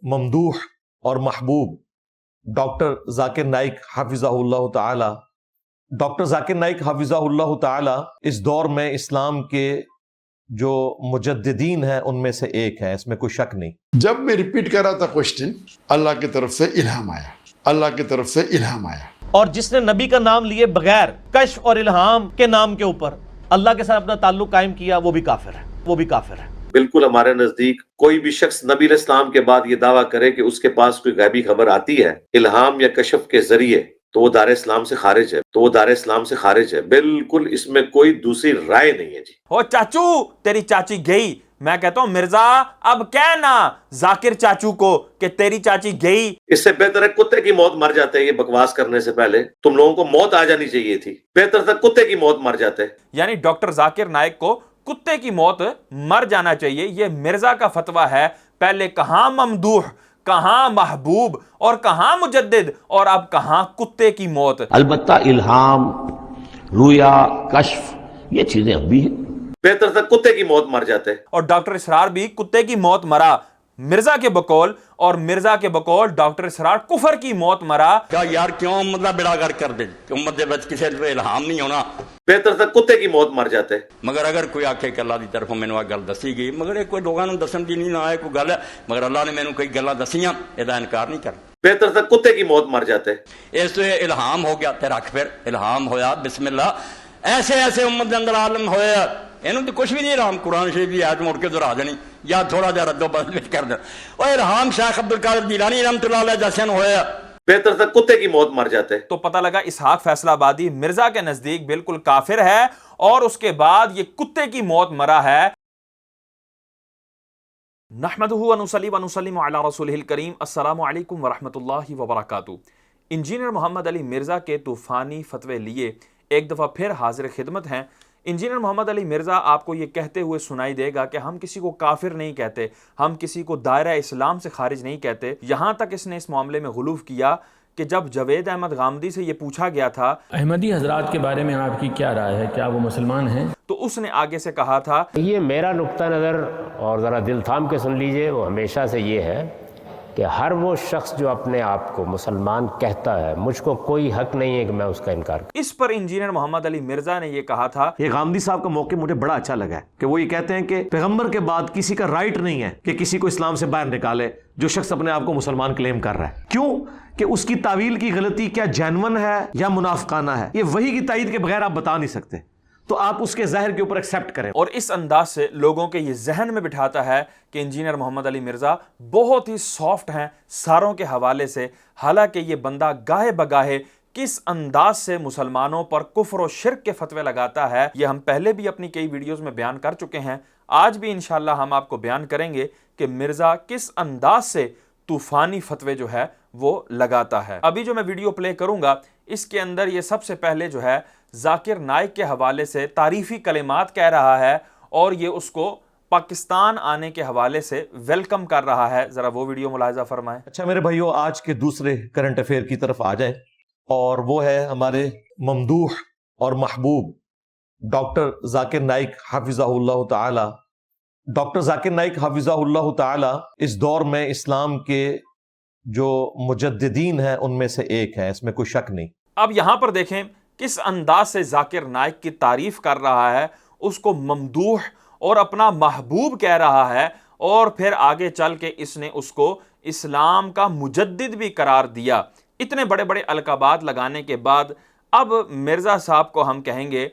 ممدوح اور محبوب ڈاکٹر ذاکر نائک حافظہ اللہ تعالی، ڈاکٹر ذاکر نائک حافظہ اللہ تعالی اس دور میں اسلام کے جو مجددین ہیں ان میں سے ایک ہے، اس میں کوئی شک نہیں۔ جب میں ریپیٹ کر رہا تھا کوشچن، اللہ کی طرف سے الہام آیا، اللہ کی طرف سے الہام آیا۔ اور جس نے نبی کا نام لیے بغیر کشف اور الہام کے نام کے اوپر اللہ کے ساتھ اپنا تعلق قائم کیا، وہ بھی کافر ہے، وہ بھی کافر ہے۔ بالکل ہمارے نزدیک کوئی بھی شخص نبی علیہ السلام کے بعد یہ دعویٰ کرے کہ اس کے پاس کوئی غیبی خبر آتی ہے الہام یا کشف کے ذریعے، تو وہ دار اسلام سے خارج ہے، بالکل اس میں کوئی دوسری رائے نہیں ہے۔ جی او چاچو تیری چاچی گئی، میں کہتا ہوں مرزا اب کہنا ذاکر چاچو کو کہ تیری چاچی گئی۔ اس سے بہتر ہے کتے کی موت مر جاتے، یہ بکواس کرنے سے پہلے تم لوگوں کو موت آ جانی چاہیے تھی، بہتر تھا کتے کی موت مر جاتے۔ یعنی ڈاکٹر ذاکر نائک کو کتے کی موت مر جانا چاہیے، یہ مرزا کا فتویٰ ہے۔ پہلے کہاں ممدوح، کہاں محبوب اور کہاں مجدد، اور اب کہاں کتے کی موت۔ البتہ الہام، رویا، کشف، یہ چیزیں اب بھی ہیں۔ بہتر تھا کتے کی موت مر جاتے۔ اور ڈاکٹر اسرار بھی کتے کی موت مرا مرزا کے بقول، اور مرزا کے بقول ڈاکٹر اسرار کفر کی موت مرا۔ کیا یار کیوں مطلب بیڑا گر کر دے کہ امت دے وچ کسے تے الہام نہیں ہونا؟ بہتر تھا کتے کی موت مر جاتے۔ مگر اگر کوئی آکھے کہ اللہ دی طرفوں مینوں آ گل دسی گئی، مگر یہ کوئی لوگاں نوں دسن دی نہیں نہ آئے کوئی گل ہے، مگر اللہ نے مینوں کئی گلاں دسیاں، ادا انکار نہیں کرنا۔ بہتر تھا کتے کی موت مر جاتے۔ اس تو الہام ہو گیا تے رکھ، پھر الہام ہویا بسم اللہ، ایسے ایسے امت دے اندر عالم ہوئے، انہوں تو کچھ بھی نہیں الہام، قرآن شریف کی آیت مڑ کے دہرا دینی یا تھوڑا جہا رد و بدل کر دینا۔ اور الہام شیخ عبدالقادر جیلانی رحمۃ اللہ علیہ جیسے ہوئے، بہتر تھا کتے کی موت مر جاتے۔ تو پتہ لگا اسحاق فیصل آبادی مرزا کے نزدیک بالکل کافر ہے، اور اس کے بعد یہ کتے کی موت مرا ہے۔ نحمدہ ونصلی ونسلم علی رسولہ الکریم، السلام علیکم ورحمۃ اللہ وبرکاتہ۔ انجینئر محمد علی مرزا کے طوفانی فتوے لیے ایک دفعہ پھر حاضر خدمت ہیں۔ انجینئر محمد علی مرزا آپ کو یہ کہتے ہوئے سنائی دے گا کہ ہم کسی کو کافر نہیں کہتے، ہم کسی کو دائرہ اسلام سے خارج نہیں کہتے۔ یہاں تک اس نے اس معاملے میں غلو کیا کہ جب جاوید احمد غامدی سے یہ پوچھا گیا تھا احمدی حضرات کے بارے میں آپ کی کیا رائے ہے، کیا وہ مسلمان ہیں، تو اس نے آگے سے کہا تھا یہ میرا نقطہ نظر، اور ذرا دل تھام کے سن لیجئے، وہ ہمیشہ سے یہ ہے کہ ہر وہ شخص جو اپنے آپ کو مسلمان کہتا ہے، مجھ کو کوئی حق نہیں ہے کہ میں اس کا انکار کروں۔ اس پر انجینئر محمد علی مرزا نے یہ کہا تھا، یہ غامدی صاحب کا موقع مجھے بڑا اچھا لگا ہے کہ وہ یہ کہتے ہیں کہ پیغمبر کے بعد کسی کا رائٹ نہیں ہے کہ کسی کو اسلام سے باہر نکالے جو شخص اپنے آپ کو مسلمان کلیم کر رہا ہے۔ کیوں کہ اس کی تعویل کی غلطی کیا جینون ہے یا منافقانہ ہے، یہ وحی کی تائید کے بغیر آپ بتا نہیں سکتے، تو آپ اس کے ظاہر کے اوپر ایکسیپٹ کریں۔ اور اس انداز سے لوگوں کے یہ ذہن میں بٹھاتا ہے کہ انجینئر محمد علی مرزا بہت ہی سافٹ ہیں ساروں کے حوالے سے، حالانکہ یہ بندہ گاہے بگاہے کس انداز سے مسلمانوں پر کفر و شرک کے فتوے لگاتا ہے، یہ ہم پہلے بھی اپنی کئی ویڈیوز میں بیان کر چکے ہیں۔ آج بھی انشاءاللہ ہم آپ کو بیان کریں گے کہ مرزا کس انداز سے طوفانی فتوے جو ہے وہ لگاتا ہے۔ ابھی جو میں ویڈیو پلے کروں گا اس کے اندر یہ سب سے پہلے جو ہے ذاکر نائک کے حوالے سے تعریفی کلمات کہہ رہا ہے، اور یہ اس کو پاکستان آنے کے حوالے سے ویلکم کر رہا ہے۔ ذرا وہ ویڈیو ملاحظہ فرمائیں۔ اچھا میرے بھائیو، آج کے دوسرے کرنٹ افیئر کی طرف آ جائیں، اور وہ ہے ہمارے ممدوح اور محبوب ڈاکٹر ذاکر نائک حافظہ اللہ تعالی۔ ڈاکٹر ذاکر نائک حافظہ اللہ تعالی اس دور میں اسلام کے جو مجددین ہیں ان میں سے ایک ہے، اس میں کوئی شک نہیں۔ اب یہاں پر دیکھیں کس انداز سے ذاکر نائک کی تعریف کر رہا ہے، اس کو ممدوح اور اپنا محبوب کہہ رہا ہے، اور پھر آگے چل کے اس نے اس کو اسلام کا مجدد بھی قرار دیا۔ اتنے بڑے بڑے القابات لگانے کے بعد اب مرزا صاحب کو ہم کہیں گے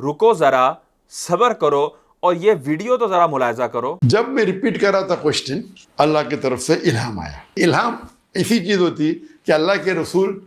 رکو ذرا، صبر کرو، اور یہ ویڈیو تو ذرا ملاحظہ کرو۔ جب میں ریپیٹ کر رہا تھا کوشچن، اللہ کی طرف سے الہام آیا۔ الہام ایسی چیز ہوتی کہ اللہ کے رسول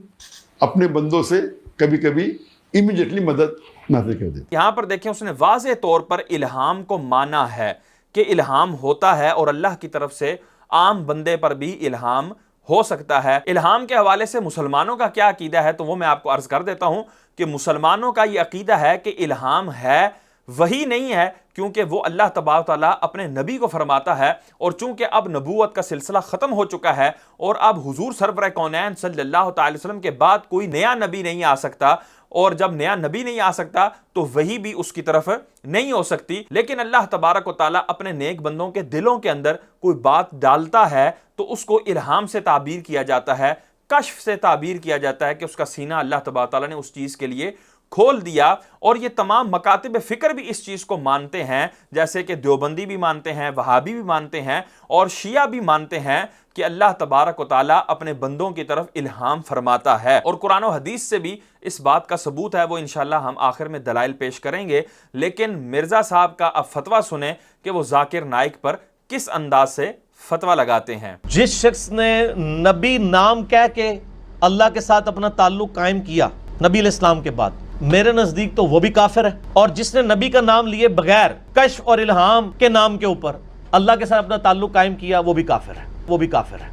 اپنے بندوں سے کبھی کبھی امیڈیٹلی مدد نازل کر دیتے۔ یہاں پر دیکھیں اس نے واضح طور پر الہام کو مانا ہے کہ الہام ہوتا ہے، اور اللہ کی طرف سے عام بندے پر بھی الہام ہو سکتا ہے۔ الہام کے حوالے سے مسلمانوں کا کیا عقیدہ ہے تو وہ میں آپ کو عرض کر دیتا ہوں کہ مسلمانوں کا یہ عقیدہ ہے کہ الہام ہے، وہی نہیں ہے، کیونکہ وہ اللہ تبارک و تعالیٰ اپنے نبی کو فرماتا ہے، اور چونکہ اب نبوت کا سلسلہ ختم ہو چکا ہے اور اب حضور سرور کونین صلی اللہ تعالی وسلم کے بعد کوئی نیا نبی نہیں آ سکتا، اور جب نیا نبی نہیں آ سکتا تو وہی بھی اس کی طرف نہیں ہو سکتی. لیکن اللہ تبارک و تعالیٰ اپنے نیک بندوں کے دلوں کے اندر کوئی بات ڈالتا ہے تو اس کو الہام سے تعبیر کیا جاتا ہے, کشف سے تعبیر کیا جاتا ہے کہ اس کا سینہ اللہ تبارک و تعالیٰ نے اس چیز کے لیے کھول دیا. اور یہ تمام مکاتب فکر بھی اس چیز کو مانتے ہیں, جیسے کہ دیوبندی بھی مانتے ہیں, وہابی بھی مانتے ہیں اور شیعہ بھی مانتے ہیں کہ اللہ تبارک و تعالیٰ اپنے بندوں کی طرف الہام فرماتا ہے. اور قرآن و حدیث سے بھی اس بات کا ثبوت ہے, وہ انشاءاللہ ہم آخر میں دلائل پیش کریں گے. لیکن مرزا صاحب کا اب فتویٰ سنیں کہ وہ ذاکر نائک پر کس انداز سے فتویٰ لگاتے ہیں. جس شخص نے نبی نام کہہ کے اللہ کے ساتھ اپنا تعلق قائم کیا نبی علیہ السلام کے بعد, میرے نزدیک تو وہ بھی کافر ہے. اور جس نے نبی کا نام لیے بغیر کشف اور الہام کے نام کے اوپر اللہ کے ساتھ اپنا تعلق قائم کیا, وہ بھی کافر ہے, وہ بھی کافر ہے.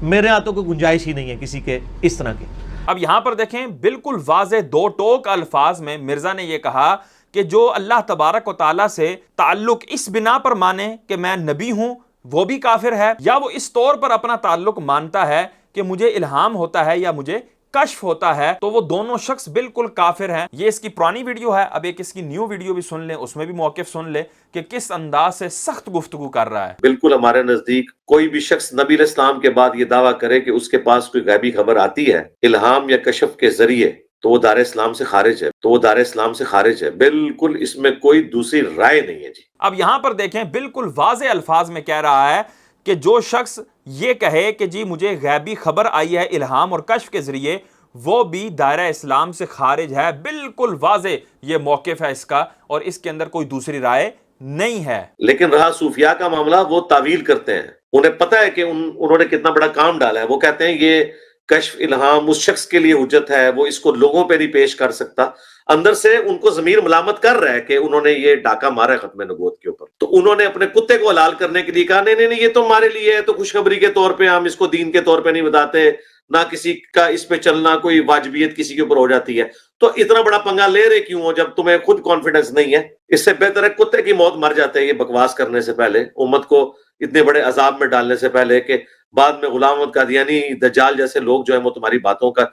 میرے ہاں تو کوئی گنجائش ہی نہیں ہے کسی کے اس طرح کی. اب یہاں پر دیکھیں بالکل واضح دو ٹوک الفاظ میں مرزا نے یہ کہا کہ جو اللہ تبارک و تعالیٰ سے تعلق اس بنا پر مانے کہ میں نبی ہوں وہ بھی کافر ہے, یا وہ اس طور پر اپنا تعلق مانتا ہے کہ مجھے الہام ہوتا ہے یا مجھے کشف ہوتا ہے, تو وہ دونوں شخص بالکل کافر ہیں. یہ اس کی پرانی ویڈیو ہے, اب ایک اس کی نیو ویڈیو بھی سن لیں, اس میں بھی موقف سن لیں کہ کس انداز سے سخت گفتگو کر رہا ہے. بالکل ہمارے نزدیک کوئی بھی شخص نبی علیہ السلام کے بعد یہ دعویٰ کرے کہ اس کے پاس کوئی غیبی خبر آتی ہے الہام یا کشف کے ذریعے, تو وہ دار اسلام سے خارج ہے, تو وہ دار اسلام سے خارج ہے. بالکل اس میں کوئی دوسری رائے نہیں ہے جی. اب یہاں پر دیکھیں بالکل واضح الفاظ میں کہہ رہا ہے کہ جو شخص یہ کہے کہ جی مجھے غیبی خبر آئی ہے الہام اور کشف کے ذریعے, وہ بھی دائرہ اسلام سے خارج ہے. بالکل واضح یہ موقف ہے اس کا, اور اس کے اندر کوئی دوسری رائے نہیں ہے. لیکن رہا صوفیاء کا معاملہ, وہ تعویل کرتے ہیں. انہیں پتہ ہے کہ انہوں نے کتنا بڑا کام ڈالا ہے. وہ کہتے ہیں یہ کشف الہام اس شخص کے لیے حجت ہے, وہ اس کو لوگوں پہ نہیں پیش کر سکتا. اندر سے ان کو ضمیر ملامت کر رہا ہے کہ انہوں نے یہ ڈاکہ مارا ہے ختم نبوت کے اوپر. تو انہوں نے اپنے کتے کو حلال کرنے کے لیے کہا نہیں نہیں یہ تو ہمارے لیے ہے, تو خوشخبری کے طور پہ ہم اس کو دین کے طور پہ نہیں بتاتے, نہ کسی کا اس پہ چلنا کوئی واجبیت کسی کے اوپر ہو جاتی ہے. تو اتنا بڑا پنگا لے رہے کیوں ہو جب تمہیں خود کانفیڈنس نہیں ہے؟ اس سے بہتر ہے کتے کی موت مر جاتے ہیں یہ بکواس کرنے سے پہلے, امت کو اتنے بڑے عذاب میں ڈالنے سے پہلے کہ بعد میں غلام احمد قادیانی دجال جیسے لوگ جو ہے وہ تمہاری باتوں کا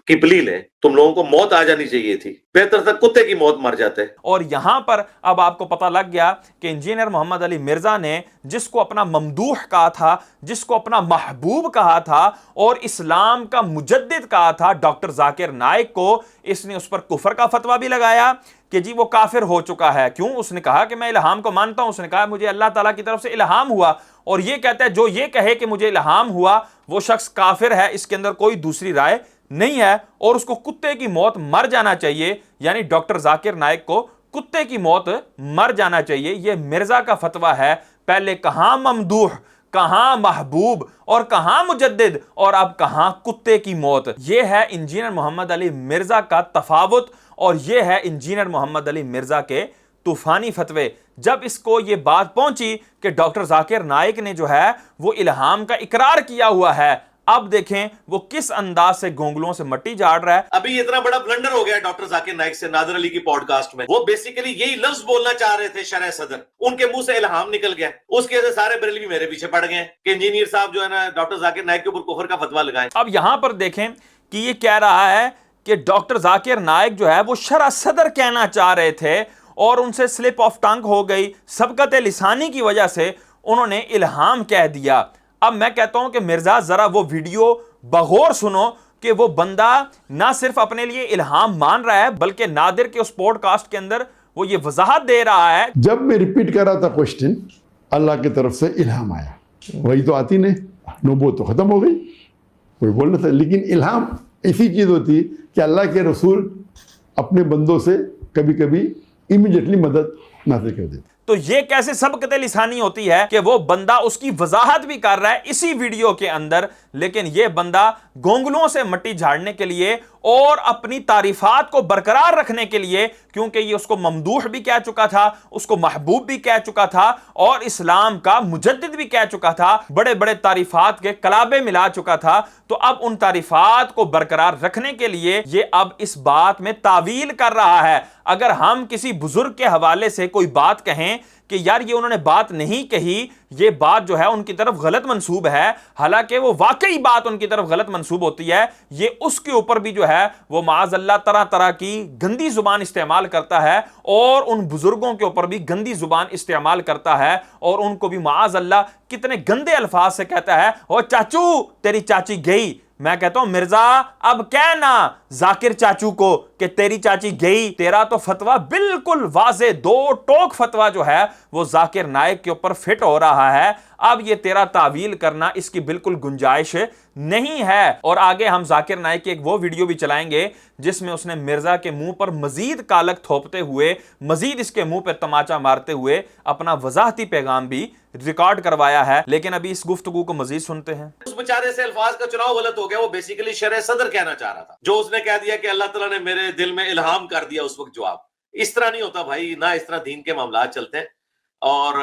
کی پلی لیں. تم لوگوں کو موت آ جانی چاہیے تھی, بہتر تھا کتے کی موت مر جاتے. اور یہاں پر اب آپ کو پتہ لگ گیا کہ انجینئر محمد علی مرزا نے جس کو اپنا ممدوح کہا تھا, جس کو اپنا محبوب کہا تھا اور اسلام کا مجدد کہا تھا ڈاکٹر ذاکر نائک کو, اس نے اس پر کفر کا فتویٰ بھی لگایا کہ جی وہ کافر ہو چکا ہے. کیوں؟ اس نے کہا کہ میں الہام کو مانتا ہوں, اس نے کہا مجھے اللہ تعالیٰ کی طرف سے الہام ہوا, اور یہ کہتا ہے جو یہ کہے کہ مجھے الہام ہوا وہ شخص کافر ہے. اس کے اندر کوئی دوسری رائے نہیں ہے, اور اس کو کتے کی موت مر جانا چاہیے. یعنی ڈاکٹر ذاکر نائک کو کتے کی موت مر جانا چاہیے. یہ مرزا کا فتویٰ ہے. پہلے کہاں ممدوح, کہاں محبوب اور کہاں مجدد, اور اب کہاں کتے کی موت. یہ ہے انجینئر محمد علی مرزا کا تفاوت, اور یہ ہے انجینئر محمد علی مرزا کے طوفانی فتوے. جب اس کو یہ بات پہنچی کہ ڈاکٹر ذاکر نائک نے جو ہے وہ الہام کا اقرار کیا ہوا ہے, اب دیکھیں وہ کس انداز سے گونگلوں سے مٹی جاڑ رہا ہے. ابھی اتنا بڑا بلنڈر ہو گیا ڈاکٹر ذاکر نائک سے نادر علی کی پوڈ کاسٹ میں. وہ بیسیکلی یہی لفظ بولنا چاہ رہے تھے شرح صدر, ان کے منہ سے الہام نکل گیا. اس کی وجہ سے سارے بریلوی میرے پیچھے پڑ گئے کہ انجینئر صاحب جو ہے نا ڈاکٹر ذاکر نائک کے اوپر کفر کا فتویٰ لگائیں. اب یہاں پر دیکھیں کہ یہ کہہ رہا ہے کہ ڈاکٹر ذاکر نائک جو ہے وہ شرح صدر کہنا چاہ رہے تھے, اور ان سے سلپ آف ٹنگ ہو گئی, سبقت لسانی کی وجہ سے انہوں نے الہام کہہ دیا. اب میں کہتا ہوں کہ مرزا ذرا وہ ویڈیو بغور سنو کہ وہ بندہ نہ صرف اپنے لیے الہام مان رہا ہے بلکہ نادر کے اس پوڈ کاسٹ کے اندر وہ یہ وضاحت دے رہا ہے. جب میں ریپیٹ کر رہا تھا کوشچن, اللہ کی طرف سے الہام آیا, وہی تو آتی نہیں, نبوت تو ختم ہو گئی, کوئی بول رہا تھا. لیکن الہام ایسی چیز ہوتی کہ اللہ کے رسول اپنے بندوں سے کبھی کبھی امیڈیٹلی مدد نازل کر دیتے. تو یہ کیسے سبقت لسانی ہوتی ہے کہ وہ بندہ اس کی وضاحت بھی کر رہا ہے اسی ویڈیو کے اندر, لیکن یہ بندہ گونگلوں سے مٹی جھاڑنے کے لیے اور اپنی تعریفات کو برقرار رکھنے کے لیے, کیونکہ یہ اس کو ممدوح بھی کہہ چکا تھا, اس کو محبوب بھی کہہ چکا تھا, اور اسلام کا مجدد بھی کہہ چکا تھا, بڑے بڑے تعریفات کے کلابے ملا چکا تھا. تو اب ان تعریفات کو برقرار رکھنے کے لیے یہ اب اس بات میں تعویل کر رہا ہے. اگر ہم کسی بزرگ کے حوالے سے کوئی بات کہیں کہ یار یہ انہوں نے بات نہیں کہی, یہ بات جو ہے ان کی طرف غلط منسوب ہے, حالانکہ وہ واقعی بات ان کی طرف غلط منسوب ہوتی ہے. یہ اس کے اوپر بھی جو ہے وہ معاذ اللہ طرح طرح کی گندی زبان استعمال کرتا ہے, اور ان بزرگوں کے اوپر بھی گندی زبان استعمال کرتا ہے, اور ان کو بھی معاذ اللہ کتنے گندے الفاظ سے کہتا ہے, او چاچو تیری چاچی گئی. میں کہتا ہوں مرزا اب کہنا ذاکر چاچو کو کہ تیری چاچی گئی. تیرا تو فتویٰ بالکل واضح دو ٹوک فتویٰ جو ہے وہ ذاکر نائک کے اوپر فٹ ہو رہا ہے. اب یہ تیرا تعویل کرنا اس کی بالکل گنجائش نہیں ہے. اور آگے ہم ذاکر نائک کی ایک وہ ویڈیو بھی چلائیں گے جس میں اس نے مرزا کے منہ پر مزید کالک تھوپتے ہوئے, مزید اس کے منہ پہ تماچا مارتے ہوئے اپنا وضاحتی پیغام بھی ریکارڈ کروایا ہے. لیکن ابھی اس گفتگو کو مزید سنتے ہیں. اس بیچارے سے الفاظ کا چناؤ غلط ہو گیا, وہ بیسیکلی شرح صدر کہنا چاہ رہا تھا, جو اس نے کہہ دیا کہ اللہ تعالیٰ نے میرے دل میں الہام کر دیا اس وقت جواب. اس طرح نہیں ہوتا بھائی, نہ اس طرح دین کے معاملات چلتے ہیں. اور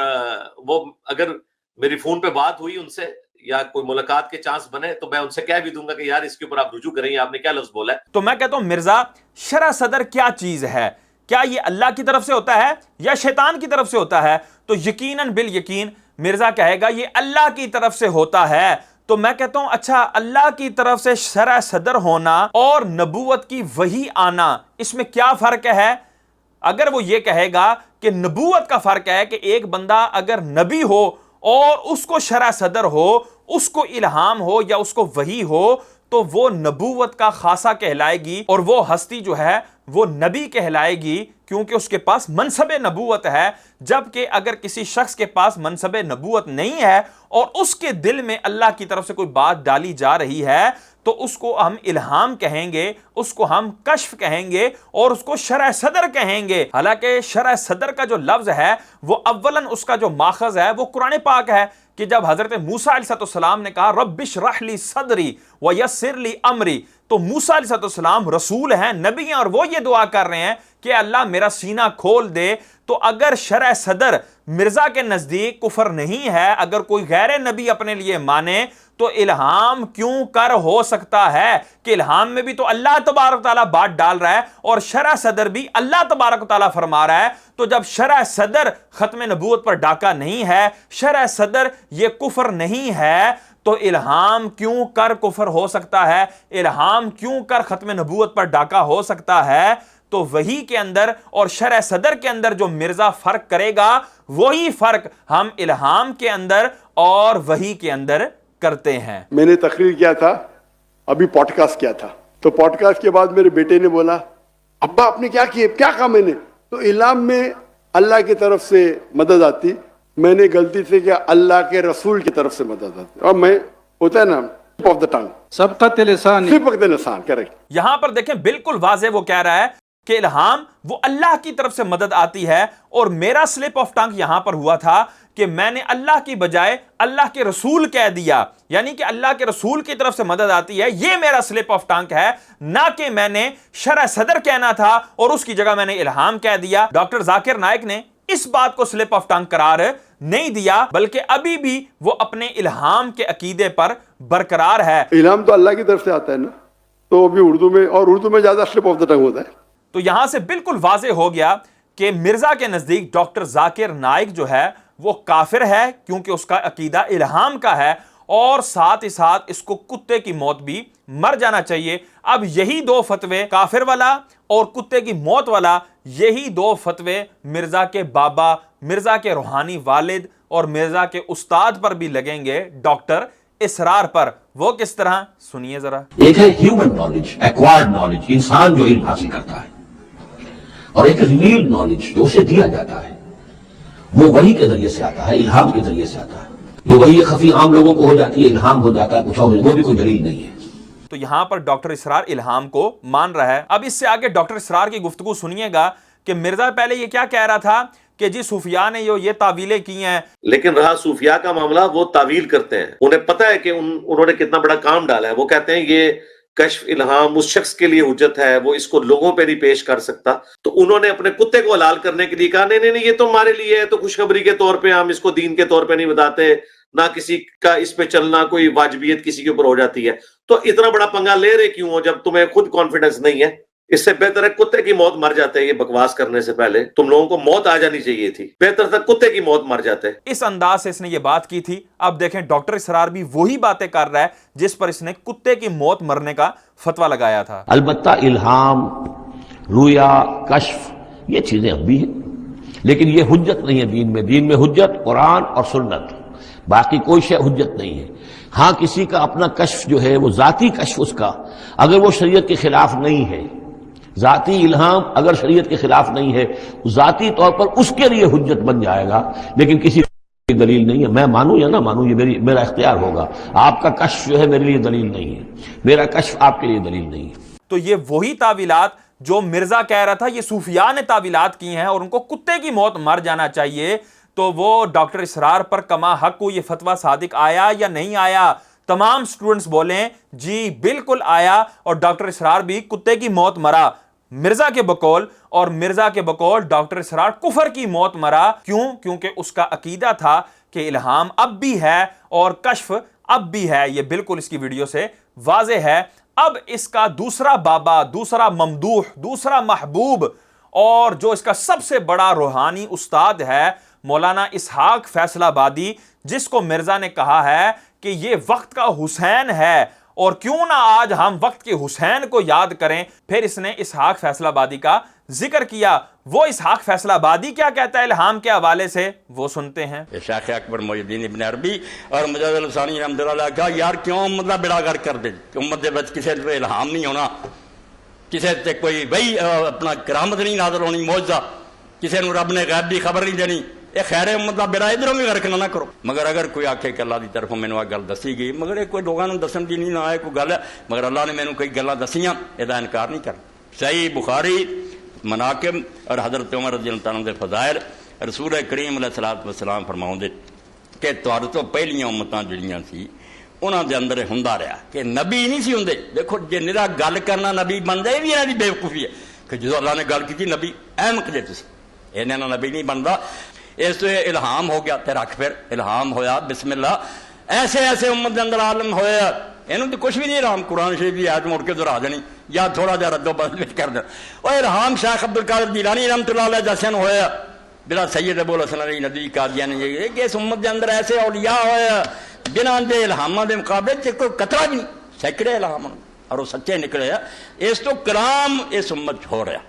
وہ اگر میری فون پہ بات ہوئی ان سے یا کوئی ملاقات کے چانس بنے تو میں ان سے کہہ بھی دوں گا کہ یار اس کے اوپر آپ رجوع کریں, آپ نے کیا لفظ بولا ہے. تو میں کہتا ہوں مرزا شرح صدر کیا چیز ہے؟ کیا یہ اللہ کی طرف سے ہوتا ہے یا شیطان کی طرف سے ہوتا ہے؟ تو یقیناً بالیقین مرزا کہے گا یہ اللہ کی طرف سے ہوتا ہے. تو میں کہتا ہوں اچھا, اللہ کی طرف سے شرح صدر ہونا اور نبوت کی وحی آنا, اس میں کیا فرق ہے؟ اگر وہ یہ کہے گا کہ نبوت کا فرق ہے کہ ایک بندہ اگر نبی ہو اور اس کو شرح صدر ہو, اس کو الہام ہو یا اس کو وحی ہو, تو وہ نبوت کا خاصہ کہلائے گی, اور وہ ہستی جو ہے وہ نبی کہلائے گی کیونکہ اس کے پاس منصب نبوت ہے. جبکہ اگر کسی شخص کے پاس منصب نبوت نہیں ہے اور اس کے دل میں اللہ کی طرف سے کوئی بات ڈالی جا رہی ہے تو اس کو ہم الہام کہیں گے, اس کو ہم کشف کہیں گے, اور اس کو شرح صدر کہیں گے. حالانکہ شرح صدر کا جو لفظ ہے وہ اولاً اس کا جو ماخذ ہے وہ قرآن پاک ہے, کہ جب حضرت موسیٰ علیہ السلام نے کہا رب اشرح لی صدری ویسر لی امری, تو موسیٰ علیہ السلام رسول ہیں, نبی ہیں, اور وہ یہ دعا کر رہے ہیں کہ اللہ میرا سینہ کھول دے. تو اگر شرح صدر مرزا کے نزدیک کفر نہیں ہے, اگر کوئی غیر نبی اپنے لیے مانے, تو الہام کیوں کر ہو سکتا ہے کہ الہام میں بھی تو اللہ تبارک تعالیٰ بات ڈال رہا ہے اور شرح صدر بھی اللہ تبارک تعالیٰ فرما رہا ہے. تو جب شرح صدر ختم نبوت پر ڈاکہ نہیں ہے, شرح صدر یہ کفر نہیں ہے, تو الہام کیوں کر کفر ہو سکتا ہے؟ الہام کیوں کر ختم نبوت پر ڈاکہ ہو سکتا ہے؟ تو وحی کے اندر اور شرح صدر کے اندر جو مرزا فرق کرے گا وہی فرق ہم الہام کے اندر اور وحی کے اندر کرتے ہیں. میں نے تقریر کیا تھا, ابھی پوڈ کاسٹ کیا تھا, تو پوڈ کاسٹ کے بعد میرے بیٹے نے بولا ابا آپ نے کیا کیا؟ کیا کہا میں نے؟ تو الہام میں اللہ کی طرف سے مدد آتی, میں نے غلطی سے کیا اللہ کے رسول کی طرف سے مدد آتی, اور میں ہوتا ہے نا آف دا ٹنگ سبقت لسان, سبقت لسان, کریکٹ. یہاں پر دیکھیں بالکل واضح وہ کہہ رہا ہے کہ الہام وہ اللہ کی طرف سے مدد آتی ہے, اور میرا سلپ آف ٹنگ یہاں پر ہوا تھا کہ میں نے اللہ کی بجائے اللہ کے رسول کہہ دیا, یعنی کہ اللہ کے رسول کی طرف سے مدد آتی ہے, یہ میرا سلپ آف ٹنگ ہے, نہ کہ میں نے شرح صدر کہنا تھا اور اس کی جگہ میں نے الہام کہہ دیا. ڈاکٹر ذاکر نائک نے اس بات کو سلپ آف ٹنگ قرار نہیں دیا, بلکہ ابھی بھی وہ اپنے الہام کے عقیدے پر برقرار ہے. الہام تو اللہ کی طرف سے آتا ہے نا, تو ابھی اردو میں, اور اردو میں زیادہ سلپ آف دا ٹنگ ہوتا ہے. تو یہاں سے بالکل واضح ہو گیا کہ مرزا کے نزدیک ڈاکٹر ذاکر نائک جو ہے وہ کافر ہے, کیونکہ اس کا عقیدہ الہام کا ہے, اور ساتھ ہی ساتھ اس کو کتے کی موت بھی مر جانا چاہیے. اب یہی دو فتوے, کافر والا اور کتے کی موت والا, یہی دو فتوے مرزا کے بابا, مرزا کے روحانی والد اور مرزا کے استاد پر بھی لگیں گے, ڈاکٹر اسرار پر. وہ کس طرح سنیے ذرا. ایک ہے ہیومن نالج, ایکوائرڈ نالج, انسان جو علم حاصل کرتا ہے, اور ایک ریویلڈ نالج جو اسے دیا جاتا ہے, وہ وحی کے ذریعے سے آتا ہے, الہام کے ذریعے سے آتا ہے. جو وحی خفی عام لوگوں کو ہو جاتی ہے, الہام ہو جاتا ہے کچھ اور, وہ بھی کوئی دلیل نہیں ہے. تو یہاں پر ڈاکٹر اسرار الہام کو مان رہا ہے. اب اس سے آگے ڈاکٹر اسرار کی گفتگو سنیے گا کہ مرزا پہلے یہ کیا کہہ رہا تھا کہ جی صوفیاء نے یہ تعویلیں کی ہیں, لیکن رہا صوفیاء کا معاملہ, وہ تعویل کرتے ہیں, انہیں پتہ ہے کہ انہوں نے کتنا بڑا کام ڈالا ہے. وہ کہتے ہیں یہ کشف الہام اس شخص کے لیے حجت ہے, وہ اس کو لوگوں پہ نہیں پیش کر سکتا. تو انہوں نے اپنے کتے کو حلال کرنے کے لیے کہا نہیں نہیں یہ تو ہمارے لیے ہے, تو خوشخبری کے طور پہ ہم اس کو دین کے طور پہ نہیں بتاتے, نہ کسی کا اس پہ چلنا کوئی واجبیت کسی کے اوپر ہو جاتی ہے. تو اتنا بڑا پنگا لے رہے کیوں ہو جب تمہیں خود کانفیڈنس نہیں ہے؟ اس سے بہتر ہے کتے کی موت مر جاتے ہیں یہ بکواس کرنے سے پہلے. تم لوگوں کو موت آ جانی چاہیے تھی, بہتر تھا کتے کی موت مر جاتے. اس انداز سے اس نے یہ بات کی تھی. اب دیکھیں ڈاکٹر اسرار بھی وہی باتیں کر رہا ہے جس پر اس نے کتے کی موت مرنے کا فتویٰ لگایا تھا. البتہ الہام، رویا، کشف یہ چیزیں اب بھی ہیں، لیکن یہ حجت نہیں ہے دین میں. دین میں حجت قرآن اور سنت، باقی کوئی شے حجت نہیں ہے. ہاں کسی کا اپنا کشف جو ہے وہ ذاتی کشف، اس کا اگر وہ شریعت کے خلاف نہیں ہے، ذاتی الہام اگر شریعت کے خلاف نہیں ہے، ذاتی طور پر اس کے لیے حجت بن جائے گا، لیکن کسی کی دلیل نہیں ہے. میں مانوں یا نہ مانوں یہ میرا اختیار ہوگا. آپ کا کشف جو ہے میرے لیے دلیل نہیں ہے، میرا کشف آپ کے لیے دلیل نہیں ہے. تو یہ وہی تعویلات جو مرزا کہہ رہا تھا یہ صوفیاء نے تعویلات کی ہیں اور ان کو کتے کی موت مر جانا چاہیے، تو وہ ڈاکٹر اسرار پر کما حق کو یہ فتویٰ صادق آیا یا نہیں آیا؟ تمام سٹوڈنٹس بولیں جی بالکل آیا، اور ڈاکٹر اسرار بھی کتے کی موت مرا مرزا کے بقول، اور مرزا کے بقول ڈاکٹر اسرار کفر کی موت مرا. کیوں؟ کیونکہ اس کا عقیدہ تھا کہ الہام اب بھی ہے اور کشف اب بھی ہے. یہ بالکل اس کی ویڈیو سے واضح ہے. اب اس کا دوسرا بابا، دوسرا ممدوح، دوسرا محبوب، اور جو اس کا سب سے بڑا روحانی استاد ہے مولانا اسحاق فیصل آبادی، جس کو مرزا نے کہا ہے کہ یہ وقت کا حسین ہے، اور کیوں نہ آج ہم وقت کے حسین کو یاد کریں. پھر اس نے اسحاق فیصل آبادی کا ذکر کیا. وہ اسحاق فیصل آبادی کیا کہتا ہے الہام کے حوالے سے، وہ سنتے ہیں. شیخ اکبر محی الدین ابن عربی اور مجاز الثانی رحمۃ اللہ علیہ کہا یار کیوں مطلب بیڑا گرک کر دے، امت دے وچ کسے تے الہام نہیں ہونا، کسے تے کوئی وہی اپنا کرامت نہیں نازل ہونی، معجزہ، کسے نو رب نے غیب دی خبر نہیں دینی. یہ خیر امت دا بیڑا ادھروں بھی غرق نہ کرو. مگر اگر کوئی آکھے کہ اللہ دی طرفوں مینوں گل دسی گئی، مگر یہ کوئی لوگاں نوں دسن دی نہیں نہ آئے کوئی گل ہے، مگر اللہ نے مینوں کئی گلاں دسیاں، یہ انکار نہیں کرنا. صحیح بخاری مناقب اور حضرت عمر رضی اللہ عنہ دے فضائل، رسول کریم علیہ الصلوۃ والسلام فرماؤندے کہ تہاڈے تو پہلیاں امتاں جڑیاں سی انہاں دے اندر ہوندا رہا کہ نبی نہیں سی ہوندے. دیکھو جے نرا گل کرنا نبی بن جائے بھی انہاں دی بے وقوفی ہے کہ جدوں اللہ نے گل کیتی نبی احمق جے تسی انہاں نال نبی نہیں بندا. اس تو الہام ہو گیا تے رکھ پھر الہام ہویا بسم اللہ ایسے ایسے امت دے اندر عالم ہویا انہوں تو کچھ بھی نہیں الہام قرآن شریف کی آیت مڑ کے دہرا دینی یا تھوڑا جہا رد و بدل کر دینا. اور الہام شیخ عبد القادر جیلانی رحمۃ اللہ علیہ جیسے ہویا بلا سید ابو الحسن علی ندوی قادیانی کہ اس امت دے اندر ایسے اولیاء ہویا جنہاں دے الہاماں دے مقابلے کوئی قطرہ بھی نہیں، سینکڑے الہام اور وہ سچے نکلے. اس تو کلام اس امت ہو رہا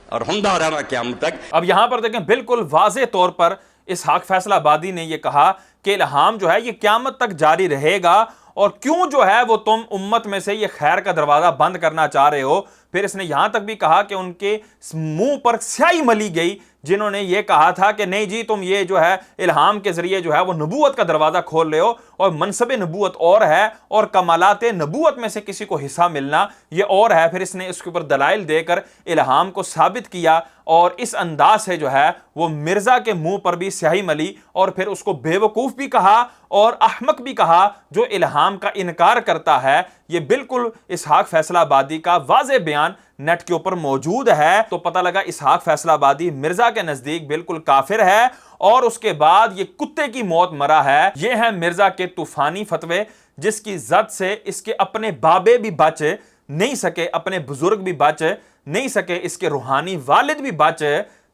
اور ہوندا رہنا قیامت تک. اب یہاں پر دیکھیں بالکل واضح طور پر اسحاق فیصل آبادی نے یہ کہا کہ الہام جو ہے یہ قیامت تک جاری رہے گا، اور کیوں جو ہے وہ تم امت میں سے یہ خیر کا دروازہ بند کرنا چاہ رہے ہو. پھر اس نے یہاں تک بھی کہا کہ ان کے منہ پر سیاہی ملی گئی جنہوں نے یہ کہا تھا کہ نہیں جی تم یہ جو ہے الہام کے ذریعے جو ہے وہ نبوت کا دروازہ کھول رہے ہو، اور منصب نبوت اور ہے اور کمالات نبوت میں سے کسی کو حصہ ملنا یہ اور ہے. پھر اس نے اس کے اوپر دلائل دے کر الہام کو ثابت کیا، اور اس انداز سے جو ہے وہ مرزا کے منہ پر بھی سیاہی ملی، اور پھر اس کو بے وقوف بھی کہا اور احمق بھی کہا جو الہام کا انکار کرتا ہے. یہ بالکل اسحاق فیصل آبادی کا واضح بیان نیٹ کے اوپر موجود ہے. تو پتہ لگا اسحاق فیصل آبادی مرزا کے نزدیک بالکل کافر ہے، اور اس کے بعد یہ کتے کی موت مرا ہے. یہ ہے مرزا کے طوفانی فتوے جس کی زد سے اس کے اپنے بابے بھی بچ نہیں سکے، اپنے بزرگ بھی بچ نہیں سکے، اس کے روحانی والد بھی بچ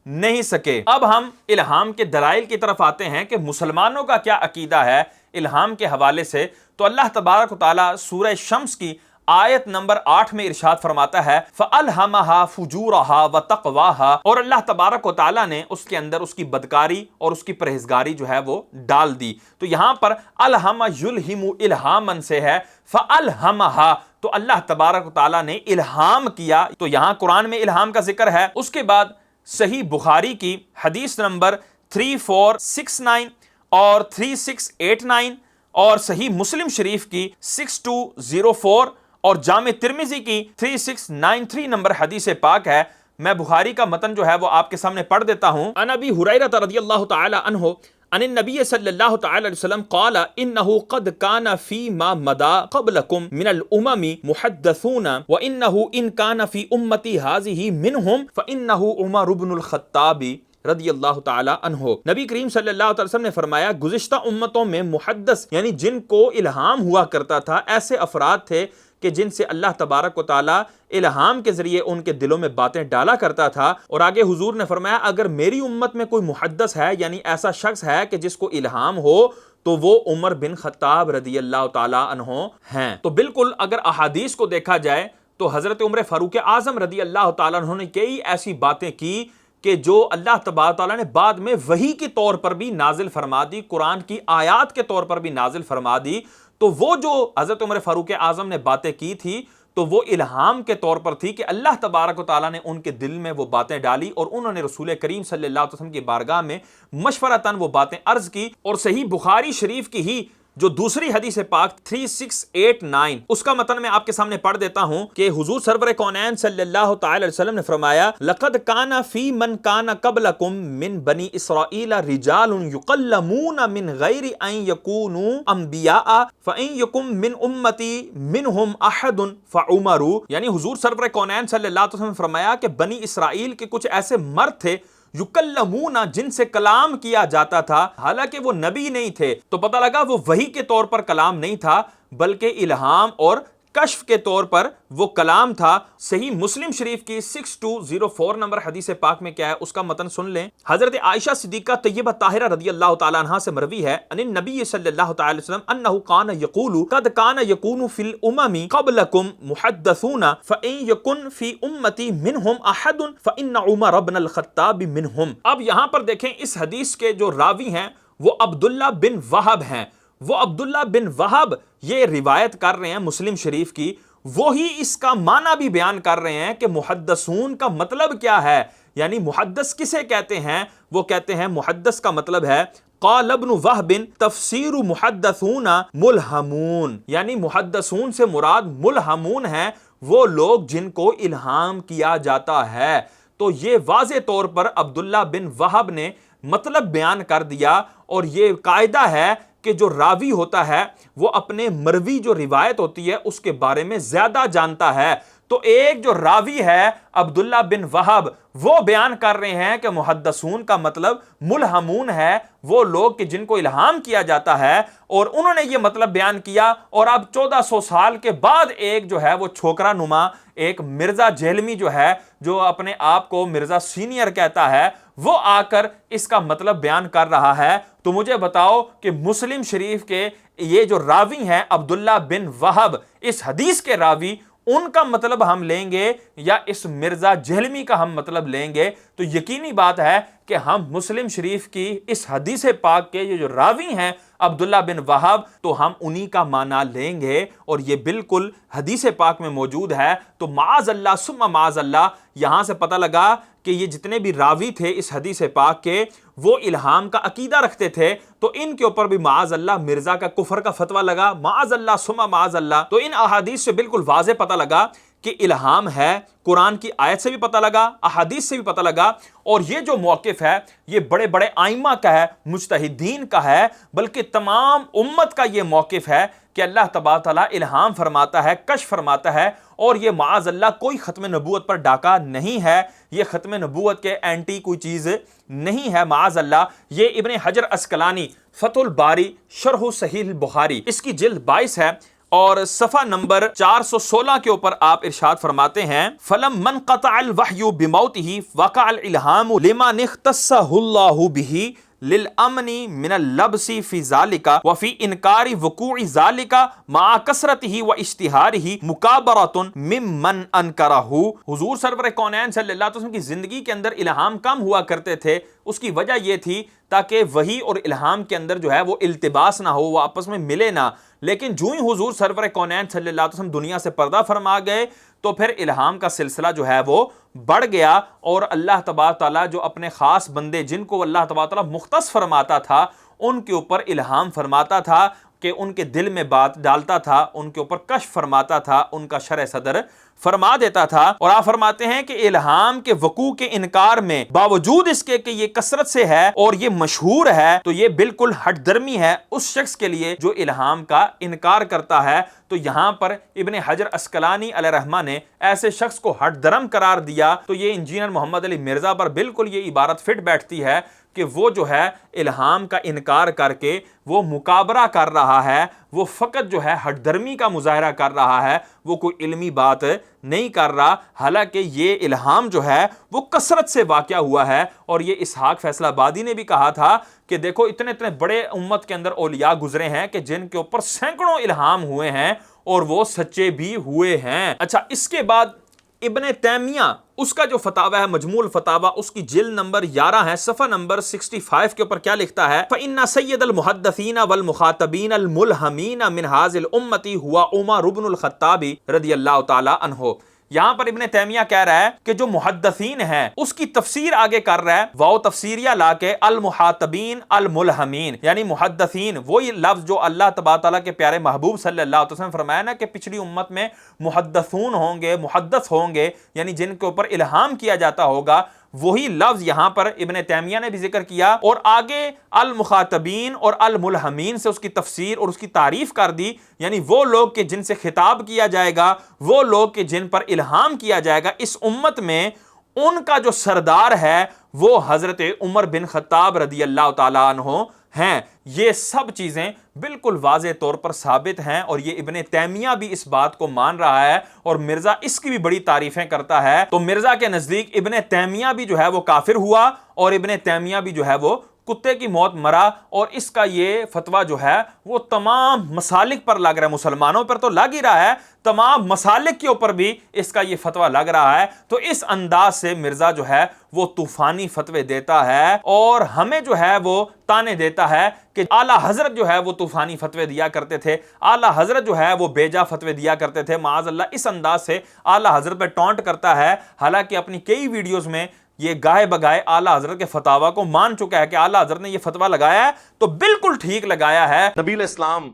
نہیں سکے. اب ہم الہام کے دلائل کی طرف آتے ہیں کہ مسلمانوں کا کیا عقیدہ ہے الہام کے حوالے سے. تو اللہ تبارک و تعالیٰ سورہ شمس کی آیت نمبر 8 میں ارشاد فرماتا ہے فَأَلْهَمَهَا فُجُورَهَا وَتَقْوَاهَا، اور اللہ تبارک و تعالیٰ نے اس کے اندر اس کی بدکاری اور اس کی پرہیزگاری جو ہے وہ ڈال دی. تو یہاں پر الہم یلہم الہامن سے ہے فَأَلْهَمَهَا، تو اللہ تبارک و تعالیٰ نے الہام کیا. تو یہاں قرآن میں الہام کا ذکر ہے. اس کے بعد صحیح بخاری کی حدیث نمبر 3469 اور 3689 اور صحیح مسلم شریف کی 6204 اور جامع ترمذی کی 3693 نمبر حدیث پاک ہے. میں بخاری کا متن جو ہے وہ آپ کے سامنے پڑھ دیتا ہوں. عن ابی ہریرہ رضی اللہ تعالی عنہ عن النبی صلی اللہ تعالی علیہ وسلم قال انه قد كان فيما مضى قبلكم من الامم محدثون وانه ان كان في امتي هذه منهم فانه عمر بن الخطاب رضی اللہ تعالی عنہ. نبی کریم صلی اللہ علیہ وسلم نے فرمایا گزشتہ امتوں میں محدث یعنی جن کو الہام ہوا کرتا تھا ایسے افراد تھے کہ جن سے اللہ تبارک و تعالیٰ الہام کے ذریعے ان کے دلوں میں باتیں ڈالا کرتا تھا۔ اور آگے حضور نے فرمایا اگر میری امت میں کوئی محدث ہے یعنی ایسا شخص ہے کہ جس کو الہام ہو تو وہ عمر بن خطاب رضی اللہ تعالیٰ عنہ ہیں۔ تو بالکل اگر احادیث کو دیکھا جائے تو حضرت عمر فاروق اعظم رضی اللہ تعالیٰ عنہ نے کئی ایسی باتیں کی کہ جو اللہ تبارک تعالیٰ نے بعد میں وحی کے طور پر بھی نازل فرما دی، قرآن کی آیات کے طور پر بھی نازل فرما دی۔ تو وہ جو حضرت عمر فاروق اعظم نے باتیں کی تھی تو وہ الہام کے طور پر تھی کہ اللہ تبارک و تعالیٰ نے ان کے دل میں وہ باتیں ڈالی اور انہوں نے رسول کریم صلی اللہ علیہ وسلم کی بارگاہ میں مشورتاً وہ باتیں عرض کی۔ اور صحیح بخاری شریف کی ہی جو دوسری حدیث پاک 3689 اس کا متن میں آپ کے سامنے پڑھ دیتا ہوں کہ حضور سرور کونین صلی اللہ تعالی علیہ وسلم نے فرمایا لقد کان فی من کان قبلکم من بنی اسرائیل رجال یقلمون من غیر ان یکونوا انبیاء فان یکم من امتی منہم احد فعمر، یعنی حضور سرور کونین صلی اللہ علیہ وسلم نے فرمایا کہ بنی اسرائیل کے کچھ ایسے مرد تھے یکلمون جن سے کلام کیا جاتا تھا، حالانکہ وہ نبی نہیں تھے، تو پتہ لگا وہ وحی کے طور پر کلام نہیں تھا بلکہ الہام اور کشف کے طور پر وہ کلام تھا۔ صحیح مسلم شریف کی 6204 نمبر حدیث پاک میں کیا ہے اس کا متن سن لیں۔ حضرت عائشہ صدیقہ طیبہ طاہرہ رضی اللہ تعالی عنہا سے مروی ہے ان النبی صلی اللہ تعالی وسلم انہ کان یقول قد کان یکون فی الامم قبلکم محدثون فان یکن فی امتی منہم احد فان عمر بن الخطاب منہم۔ اب یہاں پر دیکھیں اس حدیث کے جو راوی ہیں وہ عبداللہ بن وہب ہیں۔ وہ عبداللہ بن وہب یہ روایت کر رہے ہیں مسلم شریف کی، وہی اس کا معنی بھی بیان کر رہے ہیں کہ محدثون کا مطلب کیا ہے، یعنی محدث کسے کہتے ہیں؟ وہ کہتے ہیں محدث کا مطلب ہے قال ابن وہب تفسیر محدثون ملہمون، یعنی محدثون سے مراد ملہمون ہیں وہ لوگ جن کو الہام کیا جاتا ہے۔ تو یہ واضح طور پر عبداللہ بن وہب نے مطلب بیان کر دیا، اور یہ قاعدہ ہے کہ جو راوی ہوتا ہے وہ اپنے مروی جو روایت ہوتی ہے اس کے بارے میں زیادہ جانتا ہے۔ تو ایک جو راوی ہے عبداللہ بن وہب وہ بیان کر رہے ہیں کہ محدثون کا مطلب ملہمون ہے، وہ لوگ کہ جن کو الہام کیا جاتا ہے، اور انہوں نے یہ مطلب بیان کیا۔ اور اب 1400 سال کے بعد ایک جو ہے وہ چھوکرا نما ایک مرزا جہلمی جو ہے جو اپنے آپ کو مرزا سینئر کہتا ہے وہ آ کر اس کا مطلب بیان کر رہا ہے۔ تو مجھے بتاؤ کہ مسلم شریف کے یہ جو راوی ہیں عبداللہ بن وہب اس حدیث کے راوی، ان کا مطلب ہم لیں گے یا اس مرزا جہلمی کا ہم مطلب لیں گے؟ تو یقینی بات ہے کہ ہم مسلم شریف کی اس حدیث پاک کے یہ جو راوی ہیں عبداللہ بن وہب تو ہم انہی کا معنی لیں گے، اور یہ بالکل حدیث پاک میں موجود ہے۔ تو معاذ اللہ ثم معاذ اللہ یہاں سے پتہ لگا کہ یہ جتنے بھی راوی تھے اس حدیث پاک کے وہ الہام کا عقیدہ رکھتے تھے، تو ان کے اوپر بھی معاذ اللہ مرزا کا کفر کا فتویٰ لگا، معاذ اللہ ثم معاذ اللہ۔ تو ان احادیث سے بالکل واضح پتہ لگا کہ الہام ہے، قرآن کی آیت سے بھی پتہ لگا، احادیث سے بھی پتہ لگا، اور یہ جو موقف ہے یہ بڑے بڑے آئمہ کا ہے، مجتہدین کا ہے، بلکہ تمام امت کا یہ موقف ہے کہ اللہ تبارک تعالیٰ الہام فرماتا ہے، کشف فرماتا ہے، اور یہ معاذ اللہ کوئی ختم نبوت پر ڈاکہ نہیں ہے، یہ ختم نبوت کے اینٹی کوئی چیز نہیں ہے معاذ اللہ۔ یہ ابن حجر عسقلانی فتح الباری شرح صحیح البخاری اس کی جلد 22 ہے اور صفحہ نمبر 416 کے اوپر آپ ارشاد فرماتے ہیں فَلَمْ مَنْ قَطَعَ الْوَحْيُ بِمَوْتِهِ وَقَعَ الْإِلْهَامُ لِمَنِ اخْتَصَّهُ اللَّهُ بِهِ للامن من اللبس فی ذالک وفی انکار وقوع ذالک مع کثرتہ و اشتہارہ مکابرۃ ممن انکرہ۔ حضور سرور کونین صلی اللہ علیہ وسلم کی زندگی کے اندر الہام کم ہوا کرتے تھے، اس کی وجہ یہ تھی تاکہ وحی اور الہام کے اندر جو ہے وہ التباس نہ ہو، وہ آپس میں ملے نہ۔ لیکن جو ہی حضور سرور کونین صلی اللہ علیہ وسلم دنیا سے پردہ فرما گئے تو پھر الہام کا سلسلہ جو ہے وہ بڑھ گیا، اور اللہ تبارک تعالیٰ جو اپنے خاص بندے جن کو اللہ تبارک تعالیٰ مختص فرماتا تھا ان کے اوپر الہام فرماتا تھا کہ ان کے دل میں بات ڈالتا تھا، ان کے اوپر کشف فرماتا تھا، ان کا شرح صدر فرما دیتا تھا۔ اور آپ فرماتے ہیں کہ الہام کے وقوع کے انکار میں باوجود اس کے کہ یہ کثرت سے ہے اور یہ مشہور ہے تو یہ بالکل ہٹ درمی ہے اس شخص کے لیے جو الہام کا انکار کرتا ہے۔ تو یہاں پر ابن حجر عسقلانی علیہ رحمہ نے ایسے شخص کو ہٹ درم قرار دیا، تو یہ انجینئر محمد علی مرزا پر بالکل یہ عبارت فٹ بیٹھتی ہے کہ وہ جو ہے الہام کا انکار کر کے وہ مکابرہ کر رہا ہے، وہ فقط جو ہے ہٹ درمی کا مظاہرہ کر رہا ہے، وہ کوئی علمی بات نہیں کر رہا، حالانکہ یہ الہام جو ہے وہ کثرت سے واقع ہوا ہے۔ اور یہ اسحاق فیصل آبادی نے بھی کہا تھا کہ دیکھو اتنے اتنے بڑے امت کے اندر اولیاء گزرے ہیں کہ جن کے اوپر سینکڑوں الہام ہوئے ہیں اور وہ سچے بھی ہوئے ہیں۔ اچھا، اس کے بعد ابن تیمیہ اس کا جو فتاوی ہے مجموع الفتاوی، اس کی جلد نمبر 11 ہے، صفحہ نمبر 65 کے اوپر کیا لکھتا ہے؟ فَإِنَّ سَيِّدَ الْمُحَدَّثِينَ وَالْمُخَاطَبِينَ الْمُلْهَمِينَ مِنْ هَذِهِ الْأُمَّةِ هُوَ عُمَرُ بْنُ الْخَطَّابِ رضی اللہ تعالی عنہ۔ یہاں پر ابن تیمیہ کہہ رہا ہے کہ جو محدثین ہیں اس کی تفسیر آگے کر رہا ہے، واو تفسیریہ لا کے المخاطبین الملہمین، یعنی محدثین وہی لفظ جو اللہ تبارک تعالیٰ کے پیارے محبوب صلی اللہ علیہ وسلم فرمایا نا کہ پچھلی امت میں محدثون ہوں گے، محدث ہوں گے، یعنی جن کے اوپر الہام کیا جاتا ہوگا، وہی لفظ یہاں پر ابن تیمیہ نے بھی ذکر کیا، اور آگے المخاطبین اور الملہمین سے اس کی تفسیر اور اس کی تعریف کر دی، یعنی وہ لوگ کہ جن سے خطاب کیا جائے گا، وہ لوگ کہ جن پر الہام کیا جائے گا اس امت میں، ان کا جو سردار ہے وہ حضرت عمر بن خطاب رضی اللہ تعالیٰ عنہ ہیں۔ یہ سب چیزیں بالکل واضح طور پر ثابت ہیں، اور یہ ابن تیمیہ بھی اس بات کو مان رہا ہے، اور مرزا اس کی بھی بڑی تعریفیں کرتا ہے۔ تو مرزا کے نزدیک ابن تیمیہ بھی جو ہے وہ کافر ہوا، اور ابن تیمیہ بھی جو ہے وہ کتے کی موت مرا، اور اس کا یہ فتویٰ جو ہے وہ تمام مسالک پر لگ رہا ہے، مسلمانوں پر تو لگ ہی رہا ہے، تمام مسالک کے اوپر بھی اس کا یہ فتویٰ لگ رہا ہے۔ تو اس انداز سے مرزا جو ہے وہ طوفانی فتوے دیتا ہے، اور ہمیں جو ہے وہ تانے دیتا ہے کہ اعلیٰ حضرت جو ہے وہ طوفانی فتوے دیا کرتے تھے، اعلیٰ حضرت جو ہے وہ بیجا فتوے دیا کرتے تھے۔ معاذ اللہ اس انداز سے اعلیٰ حضرت پہ ٹونٹ کرتا ہے، حالانکہ اپنی کئی ویڈیوز میں یہ گاہے بگائے اعلیٰ حضرت کے فتاویٰ کو مان چکا ہے کہ اعلیٰ حضرت نے یہ فتویٰ لگایا ہے تو بالکل ٹھیک لگایا ہے۔ نبی اسلام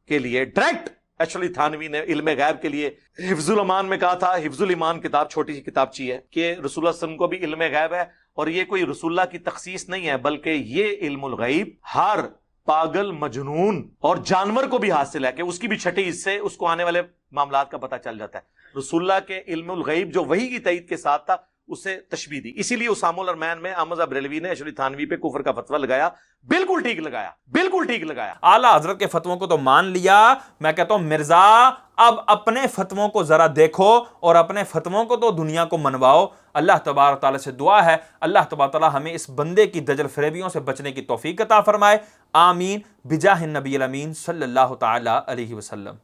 کے لیے ڈائریکٹ ایشلی تھانوی نے علم غیب کے لیے حفظ الامان میں کہا تھا، حفظ الایمان کتاب چھوٹی سی کتابچی ہے، کہ رسول اللہ صلی اللہ علیہ وسلم کو بھی علم غیب ہے، اور یہ کوئی رسول اللہ کی تخصیص نہیں ہے، بلکہ یہ علم الغیب ہر پاگل، مجنون اور جانور کو بھی حاصل ہے، کہ اس کی بھی چھٹی حصے اس کو آنے والے معاملات کا پتہ چل جاتا ہے۔ رسول اللہ کے علم الغیب جو وحی کی تائید کے ساتھ تھا اسے تشبیہ دی، اسی لیے اسامہ الارمین میں احمد بریلوی نے اشری تھانوی پہ کفر کا فتویٰ لگایا، بالکل ٹھیک لگایا، بالکل ٹھیک لگایا۔ اعلیٰ حضرت کے فتووں کو تو مان لیا، میں کہتا ہوں مرزا اب اپنے فتووں کو ذرا دیکھو، اور اپنے فتووں کو تو دنیا کو منواؤ۔ اللہ تبارک تعالیٰ سے دعا ہے اللہ تبارک تعالیٰ ہمیں اس بندے کی دجل فریبیوں سے بچنے کی توفیق عطا فرمائے، آمین، بجاہ النبی الامین صلی اللہ تعالی علیہ وسلم۔